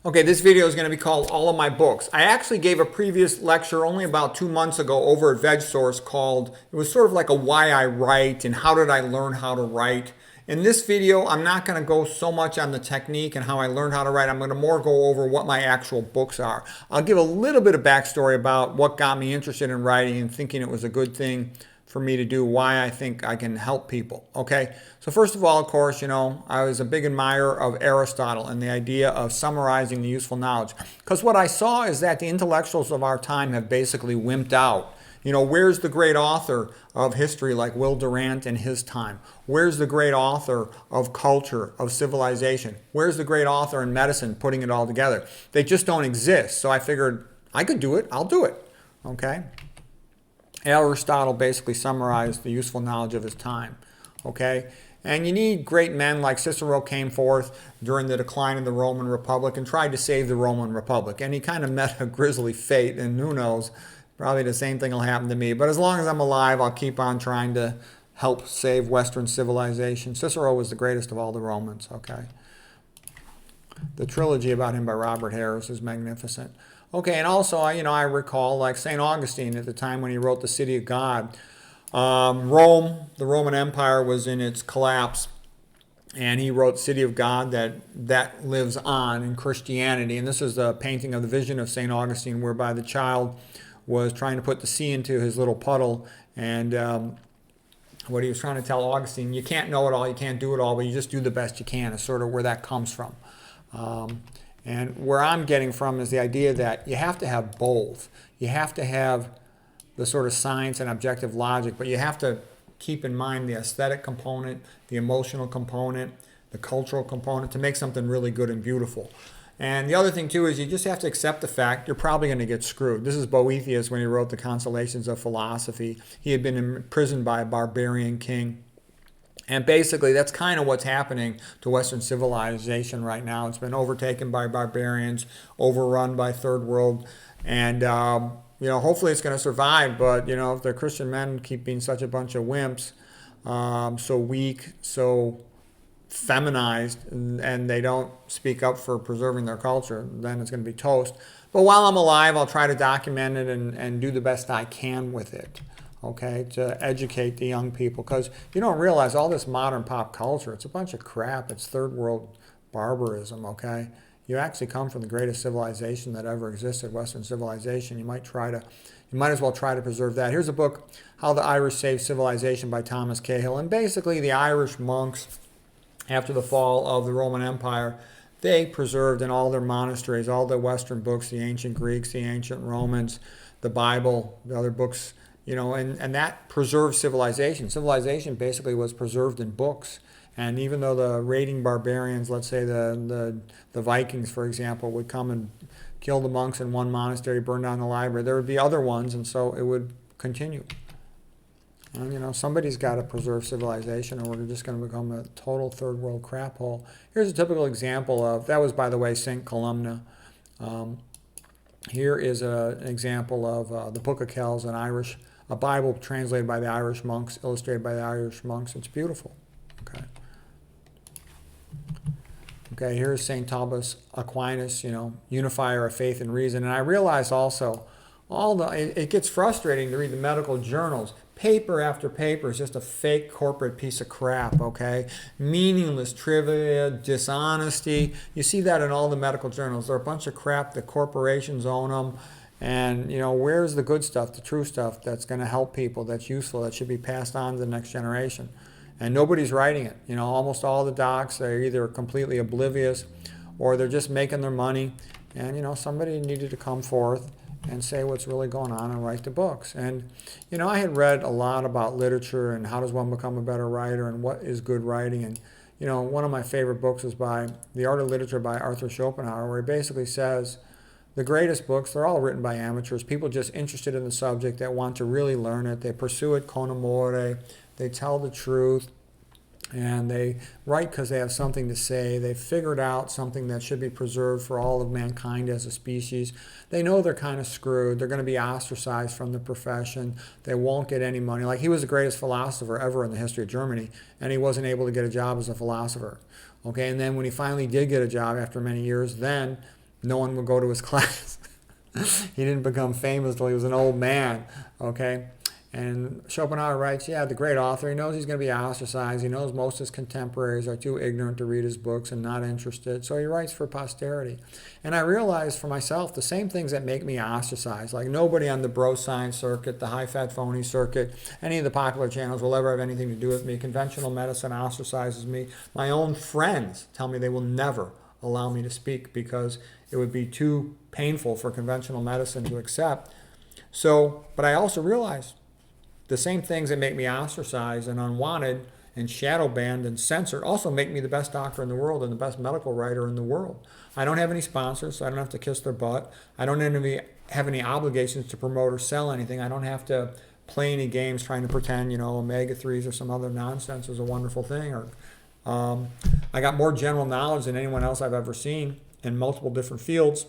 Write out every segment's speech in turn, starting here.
Okay, this video is going to be called All of My Books. I actually gave a previous lecture only about 2 months ago over at VegSource called, it was sort of like a why I write and how did I learn how to write. In this video, I'm not going to go so much on the technique and how I learned how to write. I'm going to more go over what my actual books are. I'll give a little bit of backstory about what got me interested in writing and thinking it was a good thing for me to do, why I think I can help people. Okay, so first of all, of course, I was a big admirer of Aristotle and the idea of summarizing the useful knowledge. Because what I saw is that the intellectuals of our time have basically wimped out. Where's the great author of history like Will Durant in his time? Where's the great author of culture, of civilization? Where's the great author in medicine putting it all together? They just don't exist. So I figured I could do it. I'll do it. Okay. Aristotle basically summarized the useful knowledge of his time, okay? And you need great men like Cicero came forth during the decline of the Roman Republic and tried to save the Roman Republic. And he kind of met a grisly fate, and who knows, probably the same thing will happen to me. But as long as I'm alive, I'll keep on trying to help save Western civilization. Cicero was the greatest of all the Romans, okay? The trilogy about him by Robert Harris is magnificent. Okay, and also, I recall like St. Augustine at the time when he wrote The City of God. Rome, the Roman Empire, was in its collapse, and he wrote City of God that lives on in Christianity. And this is a painting of the vision of St. Augustine, whereby the child was trying to put the sea into his little puddle, and what he was trying to tell Augustine, you can't know it all, you can't do it all, but you just do the best you can, is sort of where that comes from. And where I'm getting from is the idea that you have to have both. You have to have the sort of science and objective logic, but you have to keep in mind the aesthetic component, the emotional component, the cultural component to make something really good and beautiful. And the other thing too is you just have to accept the fact you're probably going to get screwed. This is Boethius when he wrote the Consolations of Philosophy. He had been imprisoned by a barbarian king. And basically, that's kind of what's happening to Western civilization right now. It's been overtaken by barbarians, overrun by third world, and hopefully it's going to survive. But if the Christian men keep being such a bunch of wimps, so weak, so feminized, and they don't speak up for preserving their culture, then it's going to be toast. But while I'm alive, I'll try to document it and do the best I can with it. Okay, to educate the young people, because you don't realize all this modern pop culture, it's a bunch of crap. It's third world barbarism, okay? You actually come from the greatest civilization that ever existed, Western civilization. You might as well try to preserve that. Here's a book, How the Irish Saved Civilization by Thomas Cahill. And basically the Irish monks, after the fall of the Roman Empire, they preserved in all their monasteries, all the Western books, the ancient Greeks, the ancient Romans, the Bible, the other books, and that preserved civilization. Civilization basically was preserved in books. And even though the raiding barbarians, let's say the Vikings, for example, would come and kill the monks in one monastery, burn down the library, there would be other ones, and so it would continue. And somebody's got to preserve civilization, or we're just going to become a total third world crap hole. Here's a typical example of, that was, by the way, St. Columna. Here is an example of the Book of Kells, a Bible translated by the Irish monks, illustrated by the Irish monks. It's beautiful. Okay, here's St. Thomas Aquinas, unifier of faith and reason. And I realize also, it gets frustrating to read the medical journals. Paper after paper is just a fake corporate piece of crap, okay? Meaningless trivia, dishonesty. You see that in all the medical journals. They're a bunch of crap. The corporations own them. And, where's the good stuff, the true stuff that's going to help people, that's useful, that should be passed on to the next generation? And nobody's writing it. Almost all the docs, they're either completely oblivious or they're just making their money. And, somebody needed to come forth and say what's really going on and write the books. And, I had read a lot about literature and how does one become a better writer and what is good writing. And, one of my favorite books is by The Art of Literature by Arthur Schopenhauer, where he basically says, the greatest books, they're all written by amateurs, people just interested in the subject that want to really learn it. They pursue it con amore. They tell the truth, and they write because they have something to say. They've figured out something that should be preserved for all of mankind as a species. They know they're kind of screwed. They're going to be ostracized from the profession. They won't get any money. Like, he was the greatest philosopher ever in the history of Germany, and he wasn't able to get a job as a philosopher. Okay, and then when he finally did get a job after many years, then No one would go to his class. He didn't become famous until he was an old man, okay? And Schopenhauer writes, yeah, the great author, he knows he's going to be ostracized. He knows most of his contemporaries are too ignorant to read his books and not interested. So he writes for posterity. And I realized for myself the same things that make me ostracized. Like nobody on the bro science circuit, the high-fat phony circuit, any of the popular channels will ever have anything to do with me. Conventional medicine ostracizes me. My own friends tell me they will never allow me to speak because it would be too painful for conventional medicine to accept. So, but I also realized the same things that make me ostracized and unwanted and shadow banned and censored also make me the best doctor in the world and the best medical writer in the world. I don't have any sponsors, so I don't have to kiss their butt. I don't have any obligations to promote or sell anything. I don't have to play any games trying to pretend, omega-3s or some other nonsense is a wonderful thing. Or I got more general knowledge than anyone else I've ever seen in multiple different fields.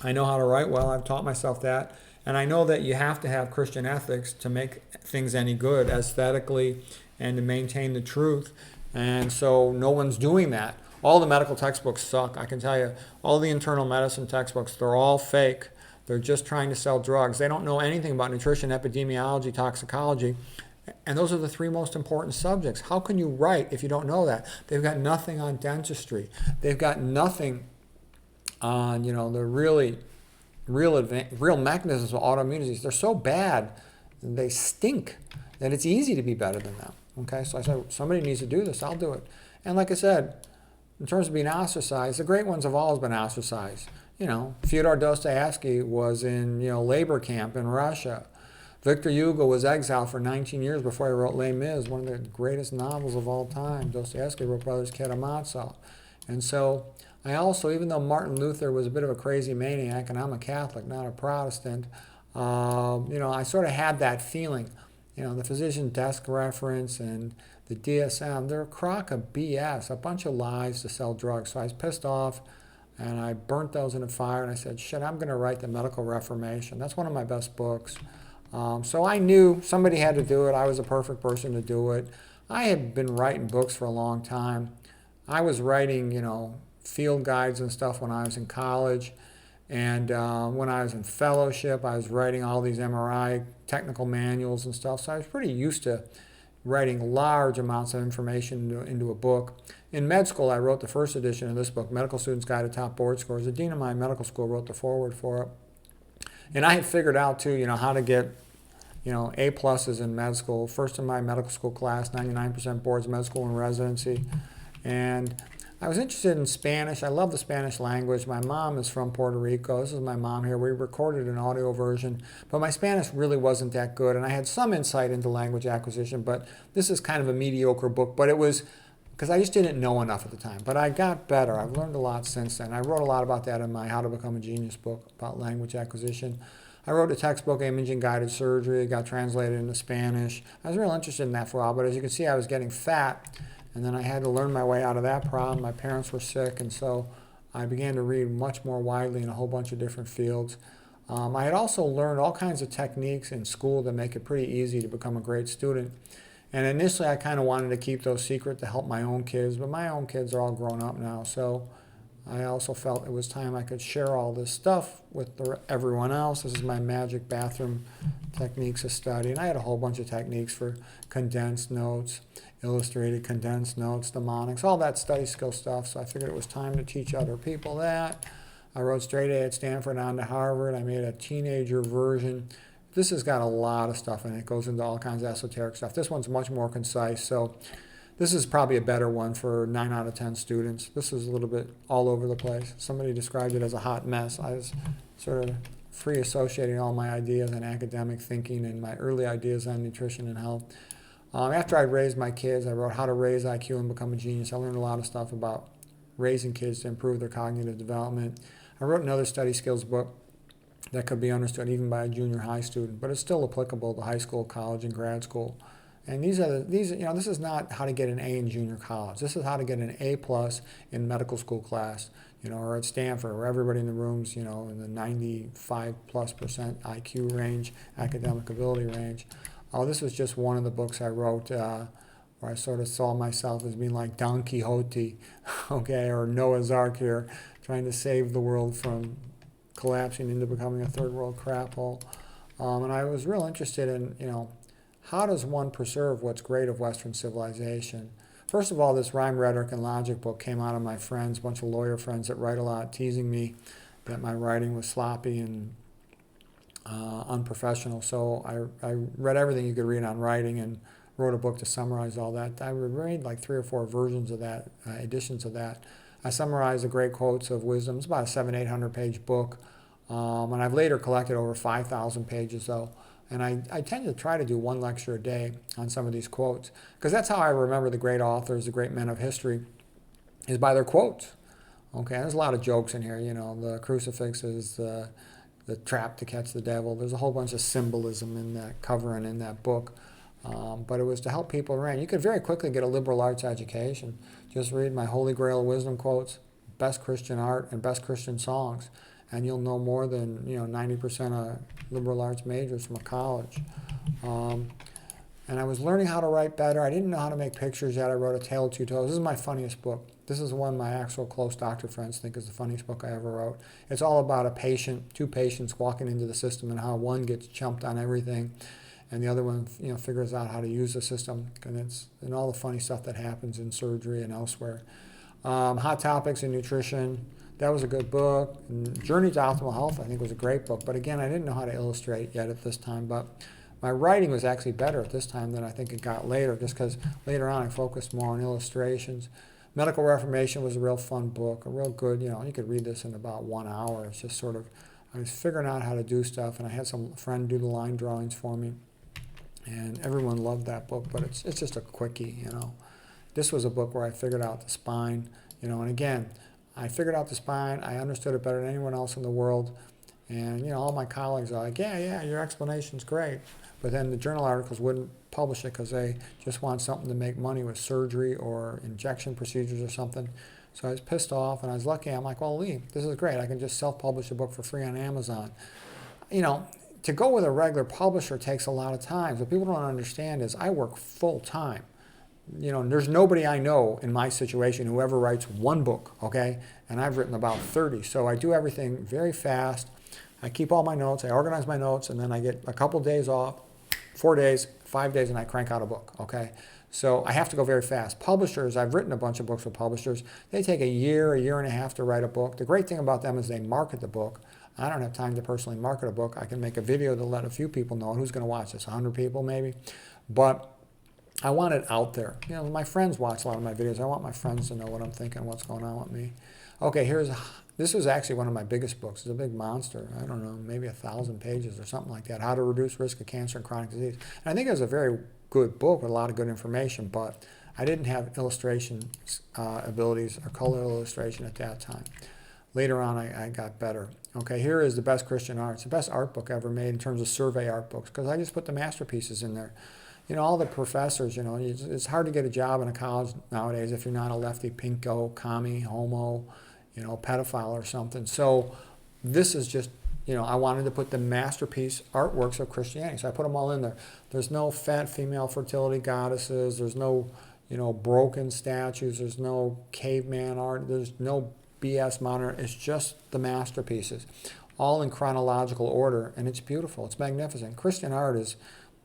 I know how to write well. I've taught myself that. And I know that you have to have Christian ethics to make things any good aesthetically and to maintain the truth. And so no one's doing that. All the medical textbooks suck. I can tell you, all the internal medicine textbooks, they're all fake. They're just trying to sell drugs. They don't know anything about nutrition, epidemiology, toxicology. And those are the three most important subjects. How can you write if you don't know that? They've got nothing on dentistry. They've got nothing on, the real mechanisms of autoimmune disease. They're so bad, they stink, that it's easy to be better than them. Okay, so I said, somebody needs to do this, I'll do it. And like I said, in terms of being ostracized, the great ones have always been ostracized. Fyodor Dostoevsky was in, labor camp in Russia. Victor Hugo was exiled for 19 years before he wrote Les Mis, one of the greatest novels of all time. Dostoevsky wrote Brothers Karamazov. And so I also, even though Martin Luther was a bit of a crazy maniac, and I'm a Catholic, not a Protestant, I sort of had that feeling. The physician desk reference and the DSM, they're a crock of BS, a bunch of lies to sell drugs. So I was pissed off, and I burnt those in a fire, and I said, shit, I'm going to write The Medical Reformation. That's one of my best books. So I knew somebody had to do it. I was the perfect person to do it. I had been writing books for a long time. I was writing, field guides and stuff when I was in college. And when I was in fellowship, I was writing all these MRI technical manuals and stuff. So I was pretty used to writing large amounts of information into a book. In med school, I wrote the first edition of this book, Medical Student's Guide to Top Board Scores. The dean of my medical school wrote the foreword for it. And I had figured out, too, how to get, A pluses in med school. First in my medical school class, 99% boards, med school and residency. And I was interested in Spanish. I love the Spanish language. My mom is from Puerto Rico. This is my mom here. We recorded an audio version, but my Spanish really wasn't that good, and I had some insight into language acquisition, but this is kind of a mediocre book, but it was because I just didn't know enough at the time. But I got better. I've learned a lot since then. I wrote a lot about that in my How to Become a Genius book about language acquisition. I wrote a textbook, Imaging Guided Surgery. It got translated into Spanish. I was real interested in that for a while, but as you can see, I was getting fat. And then I had to learn my way out of that problem. My parents were sick, and so I began to read much more widely in a whole bunch of different fields. I had also learned all kinds of techniques in school that make it pretty easy to become a great student. And initially, I kind of wanted to keep those secret to help my own kids, but my own kids are all grown up now, so I also felt it was time I could share all this stuff with everyone else. This is my magic bathroom techniques of study, and I had a whole bunch of techniques for condensed notes, illustrated condensed notes, mnemonics, all that study skill stuff. So I figured it was time to teach other people that. I wrote straight A at Stanford on to Harvard. I made a teenager version. This has got a lot of stuff in it. It goes into all kinds of esoteric stuff. This one's much more concise. So this is probably a better one for 9 out of 10 students. This is a little bit all over the place. Somebody described it as a hot mess. I was sort of free associating all my ideas on academic thinking and my early ideas on nutrition and health. After I raised my kids, I wrote How to Raise IQ and Become a Genius. I learned a lot of stuff about raising kids to improve their cognitive development. I wrote another study skills book that could be understood even by a junior high student, but it's still applicable to high school, college, and grad school. And this is not how to get an A in junior college. This is how to get an A plus in medical school class, or at Stanford, where everybody in the room's, in the 95+% IQ range, academic ability range. This was just one of the books I wrote where I sort of saw myself as being like Don Quixote, okay, or Noah's Ark here, trying to save the world from collapsing into becoming a third world crap hole. And I was real interested in, how does one preserve what's great of Western civilization? First of all, this Rhyme, Rhetoric, and Logic book came out of my friends, a bunch of lawyer friends that write a lot, teasing me that my writing was sloppy and unprofessional. So I read everything you could read on writing and wrote a book to summarize all that. I read like 3 or 4 versions of that, editions of that. I summarized the great quotes of wisdom. It's about a 700-800 page book. And I've later collected over 5,000 pages though. And I tend to try to do 1 lecture a day on some of these quotes, because that's how I remember the great authors, the great men of history, is by their quotes. Okay, there's a lot of jokes in here, the crucifixes, the trap to catch the devil. There's a whole bunch of symbolism in that cover and in that book. But it was to help people around. You could very quickly get a liberal arts education. Just read my Holy Grail wisdom quotes, best Christian art, and best Christian songs, and you'll know more than 90% of liberal arts majors from a college. And I was learning how to write better. I didn't know how to make pictures yet. I wrote A Tale of Two Toes. This is my funniest book. This is one my actual close doctor friends think is the funniest book I ever wrote. It's all about two patients walking into the system and how one gets chumped on everything and the other one figures out how to use the system, and all the funny stuff that happens in surgery and elsewhere. Hot Topics in Nutrition, that was a good book. And Journey to Optimal Health, I think, was a great book. But again, I didn't know how to illustrate yet at this time. But my writing was actually better at this time than I think it got later, just because later on I focused more on illustrations. Medical Reformation was a real fun book, a real good, you could read this in about 1 hour. It's just sort of, I was figuring out how to do stuff, and I had some friend do the line drawings for me. And everyone loved that book, but it's just a quickie, This was a book where I figured out the spine, and again, I figured out the spine. I understood it better than anyone else in the world. And, all my colleagues are like, yeah, your explanation's great. But then the journal articles wouldn't publish it because they just want something to make money with surgery or injection procedures or something. So I was pissed off, and I was lucky. I'm like, well, Lee, this is great. I can just self-publish a book for free on Amazon. To go with a regular publisher takes a lot of time. What people don't understand is I work full time. There's nobody I know in my situation who ever writes 1 book, okay? And I've written about 30. So I do everything very fast. I keep all my notes. I organize my notes, and then I get a couple days off, 4 days, 5 days, and I crank out a book, okay? So I have to go very fast. Publishers, I've written a bunch of books with publishers. They take a year and a half to write a book. The great thing about them is they market the book. I don't have time to personally market a book. I can make a video to let a few people know. Who's going to watch this? 100 people maybe? But I want it out there. My friends watch a lot of my videos. I want my friends to know what I'm thinking, what's going on with me. Okay, this was actually one of my biggest books. It's a big monster. I don't know, maybe 1,000 pages or something like that. How to Reduce Risk of Cancer and Chronic Disease. And I think it was a very good book with a lot of good information, but I didn't have illustration abilities or color illustration at that time. Later on, I got better. Okay, here is the best Christian art. It's the best art book ever made in terms of survey art books, because I just put the masterpieces in there. All the professors, it's hard to get a job in a college nowadays if you're not a lefty pinko, commie, homo, pedophile or something. So this is just, I wanted to put the masterpiece artworks of Christianity. So I put them all in there. There's no fat female fertility goddesses. There's no, broken statues. There's no caveman art. There's no BS modern. It's just the masterpieces, all in chronological order, and it's beautiful. It's magnificent. Christian art is,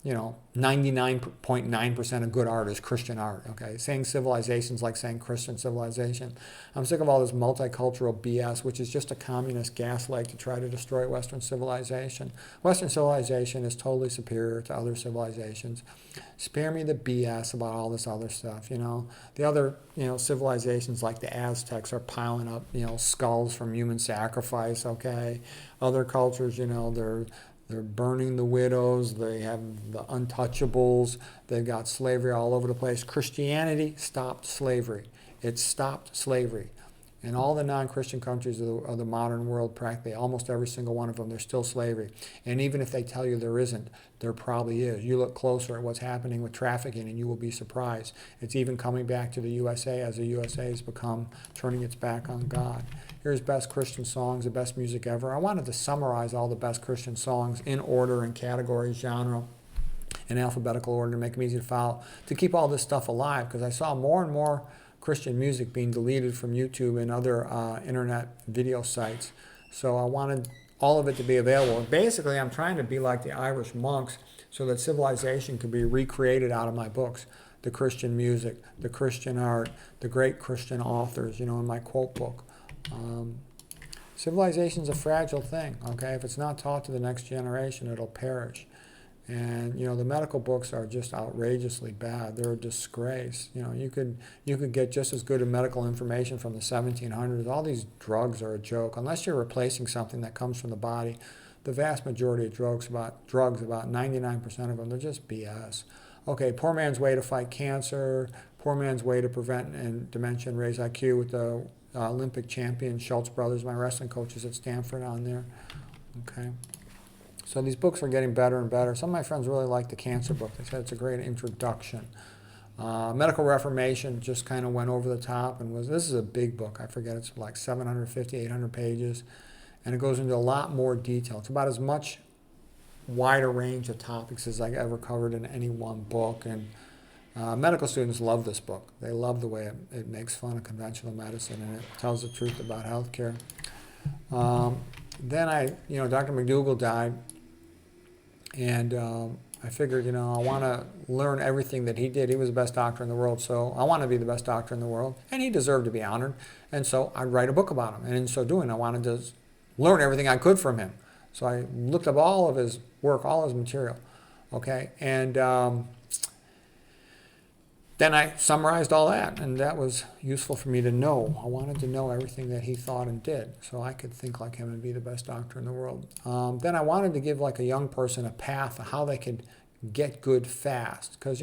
99.9% of good art is Christian art. Okay, saying civilization's like saying Christian civilization. I'm sick of all this multicultural BS, which is just a communist gaslight to try to destroy Western civilization. Western civilization is totally superior to other civilizations. Spare me the BS about all this other stuff. The other civilizations like the Aztecs are piling up skulls from human sacrifice. Okay, other cultures they're burning the widows. They have the untouchables. They've got slavery all over the place. Christianity stopped slavery. It stopped slavery. In all the non-Christian countries of the modern world, practically almost every single one of them, there's still slavery. And even if they tell you there isn't, there probably is. You look closer at what's happening with trafficking and you will be surprised. It's even coming back to the USA as the USA has become turning its back on God. Here's best Christian songs, the best music ever. I wanted to summarize all the best Christian songs in order and category, genre, in alphabetical order to make them easy to follow, to keep all this stuff alive, because I saw more and more Christian music being deleted from YouTube and other internet video sites. So I wanted all of it to be available. And basically, I'm trying to be like the Irish monks so that civilization could be recreated out of my books. The Christian music, the Christian art, the great Christian authors, in my quote book. Civilization's a fragile thing, okay? If it's not taught to the next generation, it'll perish. And, the medical books are just outrageously bad. They're a disgrace. You could get just as good medical information from the 1700s. All these drugs are a joke. Unless you're replacing something that comes from the body, the vast majority of drugs, about 99% of them, they're just BS. Okay, poor man's way to fight cancer, poor man's way to prevent and dementia and raise IQ with the Olympic champion Schultz brothers, my wrestling coaches at Stanford on there. Okay. So these books are getting better and better. Some of my friends really like the cancer book. They said it's a great introduction. Medical Reformation just kind of went over the top and this is a big book. I forget, it's like 750, 800 pages. And it goes into a lot more detail. It's about as much wider range of topics as I ever covered in any one book. And medical students love this book. They love the way it makes fun of conventional medicine and it tells the truth about healthcare. Then Dr. McDougall died. And I figured, I want to learn everything that he did. He was the best doctor in the world, so I want to be the best doctor in the world. And he deserved to be honored. And so I'd write a book about him. And in so doing, I wanted to learn everything I could from him. So I looked up all of his work, all his material. Okay? And then I summarized all that, and that was useful for me to know. I wanted to know everything that he thought and did, so I could think like him and be the best doctor in the world. Then I wanted to give like a young person a path of how they could get good fast, because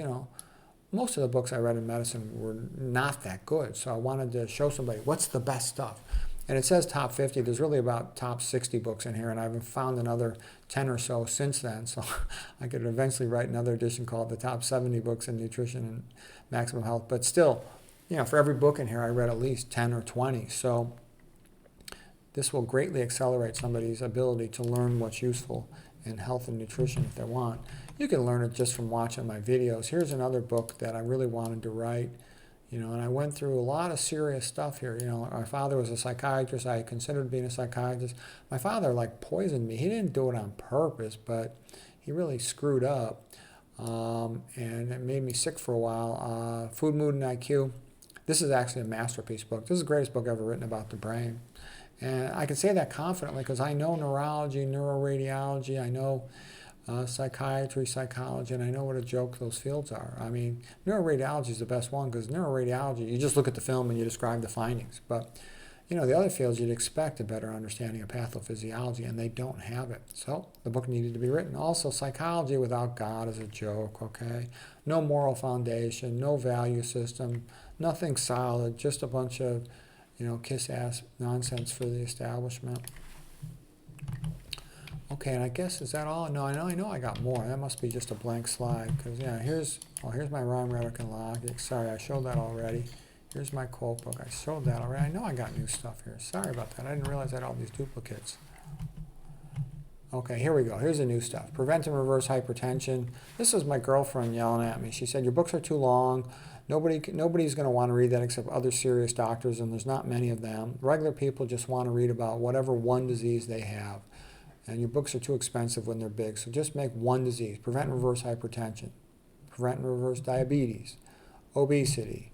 most of the books I read in medicine were not that good. So I wanted to show somebody what's the best stuff. And it says top 50. There's really about top 60 books in here, and I've found another 10 or so since then. So I could eventually write another edition called the top 70 books in nutrition and maximum health. But still, for every book in here, I read at least 10 or 20. So this will greatly accelerate somebody's ability to learn what's useful in health and nutrition if they want. You can learn it just from watching my videos. Here's another book that I really wanted to write. And I went through a lot of serious stuff here. My father was a psychiatrist. I considered being a psychiatrist. My father, poisoned me. He didn't do it on purpose, but he really screwed up. And it made me sick for a while. Food, Mood, and IQ. This is actually a masterpiece book. This is the greatest book ever written about the brain. And I can say that confidently because I know neurology, neuroradiology. I know psychiatry, psychology, and I know what a joke those fields are. I mean, neuroradiology is the best one because neuroradiology, you just look at the film and you describe the findings. But, the other fields you'd expect a better understanding of pathophysiology, and they don't have it. So the book needed to be written. Also, psychology without God is a joke, okay? No moral foundation, no value system, nothing solid, just a bunch of, kiss-ass nonsense for the establishment. Okay, and I guess, is that all? No, I know I got more. That must be just a blank slide. Because, here's my rhyme, rhetoric, and logic. Sorry, I showed that already. Here's my quote book. I showed that already. I know I got new stuff here. Sorry about that. I didn't realize I had all these duplicates. Okay, here we go. Here's the new stuff. Prevent and reverse hypertension. This is my girlfriend yelling at me. She said, your books are too long. Nobody's going to want to read that except other serious doctors, and there's not many of them. Regular people just want to read about whatever one disease they have. And your books are too expensive when they're big. So just make one disease. Prevent and reverse hypertension. Prevent and reverse diabetes. Obesity.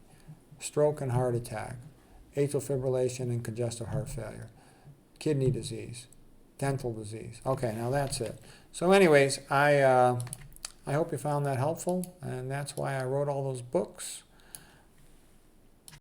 Stroke and heart attack. Atrial fibrillation and congestive heart failure. Kidney disease. Dental disease. Okay, now that's it. So anyways, I hope you found that helpful. And that's why I wrote all those books.